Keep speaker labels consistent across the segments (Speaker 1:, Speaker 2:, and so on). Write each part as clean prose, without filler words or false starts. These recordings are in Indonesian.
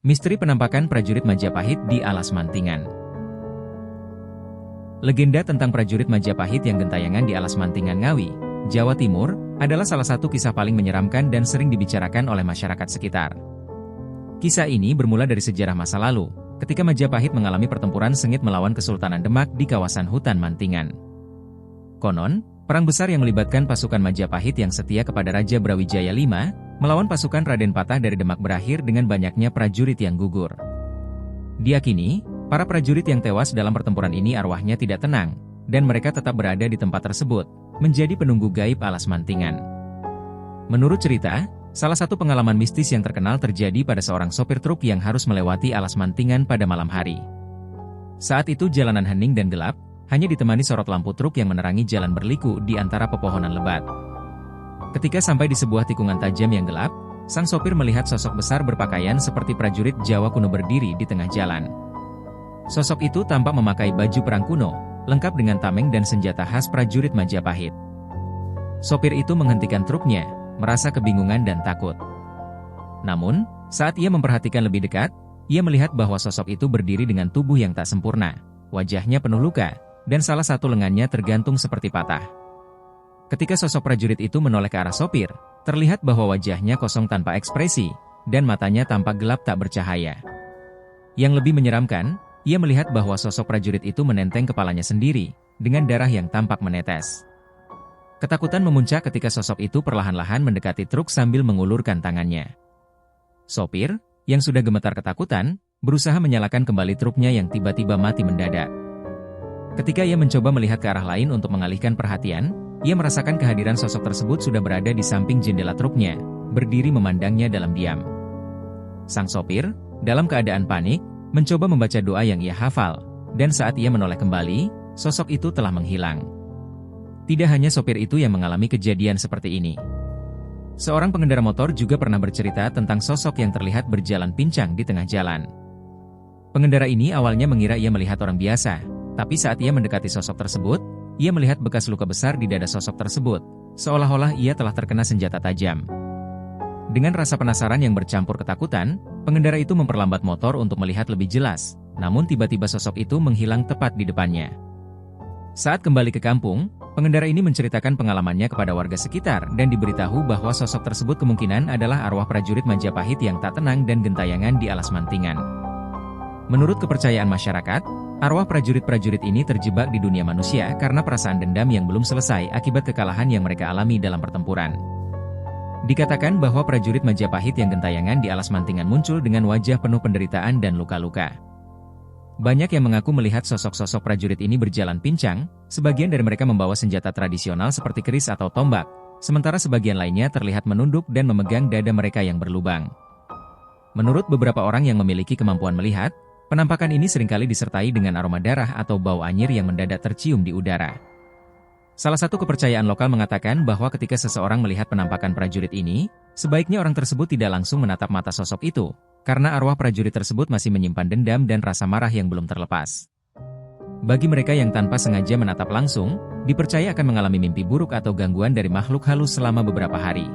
Speaker 1: Misteri penampakan prajurit Majapahit di Alas Mantingan. Legenda tentang prajurit Majapahit yang gentayangan di Alas Mantingan Ngawi, Jawa Timur, adalah salah satu kisah paling menyeramkan dan sering dibicarakan oleh masyarakat sekitar. Kisah ini bermula dari sejarah masa lalu, ketika Majapahit mengalami pertempuran sengit melawan Kesultanan Demak di kawasan hutan Mantingan. Konon, perang besar yang melibatkan pasukan Majapahit yang setia kepada Raja Brawijaya V, melawan pasukan Raden Patah dari Demak berakhir dengan banyaknya prajurit yang gugur. Diakini, para prajurit yang tewas dalam pertempuran ini arwahnya tidak tenang, dan mereka tetap berada di tempat tersebut, menjadi penunggu gaib Alas Mantingan. Menurut cerita, salah satu pengalaman mistis yang terkenal terjadi pada seorang sopir truk yang harus melewati Alas Mantingan pada malam hari. Saat itu jalanan hening dan gelap, hanya ditemani sorot lampu truk yang menerangi jalan berliku di antara pepohonan lebat. Ketika sampai di sebuah tikungan tajam yang gelap, sang sopir melihat sosok besar berpakaian seperti prajurit Jawa kuno berdiri di tengah jalan. Sosok itu tampak memakai baju perang kuno, lengkap dengan tameng dan senjata khas prajurit Majapahit. Sopir itu menghentikan truknya, merasa kebingungan dan takut. Namun, saat ia memperhatikan lebih dekat, ia melihat bahwa sosok itu berdiri dengan tubuh yang tak sempurna, wajahnya penuh luka, dan salah satu lengannya tergantung seperti patah. Ketika sosok prajurit itu menoleh ke arah sopir, terlihat bahwa wajahnya kosong tanpa ekspresi, dan matanya tampak gelap tak bercahaya. Yang lebih menyeramkan, ia melihat bahwa sosok prajurit itu menenteng kepalanya sendiri, dengan darah yang tampak menetes. Ketakutan memuncak ketika sosok itu perlahan-lahan mendekati truk sambil mengulurkan tangannya. Sopir, yang sudah gemetar ketakutan, berusaha menyalakan kembali truknya yang tiba-tiba mati mendadak. Ketika ia mencoba melihat ke arah lain untuk mengalihkan perhatian, ia merasakan kehadiran sosok tersebut sudah berada di samping jendela truknya, berdiri memandangnya dalam diam. Sang sopir, dalam keadaan panik, mencoba membaca doa yang ia hafal, dan saat ia menoleh kembali, sosok itu telah menghilang. Tidak hanya sopir itu yang mengalami kejadian seperti ini. Seorang pengendara motor juga pernah bercerita tentang sosok yang terlihat berjalan pincang di tengah jalan. Pengendara ini awalnya mengira ia melihat orang biasa, tapi saat ia mendekati sosok tersebut, ia melihat bekas luka besar di dada sosok tersebut, seolah-olah ia telah terkena senjata tajam. Dengan rasa penasaran yang bercampur ketakutan, pengendara itu memperlambat motor untuk melihat lebih jelas, namun tiba-tiba sosok itu menghilang tepat di depannya. Saat kembali ke kampung, pengendara ini menceritakan pengalamannya kepada warga sekitar dan diberitahu bahwa sosok tersebut kemungkinan adalah arwah prajurit Majapahit yang tak tenang dan gentayangan di Alas Mantingan. Menurut kepercayaan masyarakat, arwah prajurit-prajurit ini terjebak di dunia manusia karena perasaan dendam yang belum selesai akibat kekalahan yang mereka alami dalam pertempuran. Dikatakan bahwa prajurit Majapahit yang gentayangan di Alas Mantingan muncul dengan wajah penuh penderitaan dan luka-luka. Banyak yang mengaku melihat sosok-sosok prajurit ini berjalan pincang, sebagian dari mereka membawa senjata tradisional seperti keris atau tombak, sementara sebagian lainnya terlihat menunduk dan memegang dada mereka yang berlubang. Menurut beberapa orang yang memiliki kemampuan melihat, penampakan ini seringkali disertai dengan aroma darah atau bau anyir yang mendadak tercium di udara. Salah satu kepercayaan lokal mengatakan bahwa ketika seseorang melihat penampakan prajurit ini, sebaiknya orang tersebut tidak langsung menatap mata sosok itu, karena arwah prajurit tersebut masih menyimpan dendam dan rasa marah yang belum terlepas. Bagi mereka yang tanpa sengaja menatap langsung, dipercaya akan mengalami mimpi buruk atau gangguan dari makhluk halus selama beberapa hari.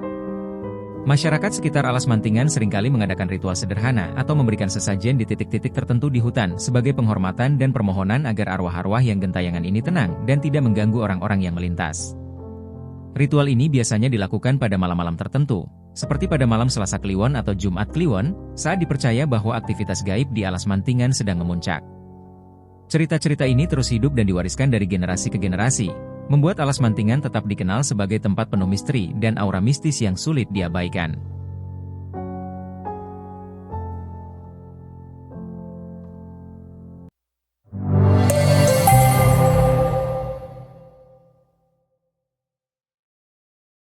Speaker 1: Masyarakat sekitar Alas Mantingan seringkali mengadakan ritual sederhana atau memberikan sesajen di titik-titik tertentu di hutan sebagai penghormatan dan permohonan agar arwah-arwah yang gentayangan ini tenang dan tidak mengganggu orang-orang yang melintas. Ritual ini biasanya dilakukan pada malam-malam tertentu, seperti pada malam Selasa Kliwon atau Jumat Kliwon, saat dipercaya bahwa aktivitas gaib di Alas Mantingan sedang memuncak. Cerita-cerita ini terus hidup dan diwariskan dari generasi ke generasi, membuat Alas Mantingan tetap dikenal sebagai tempat penuh misteri dan aura mistis yang sulit diabaikan.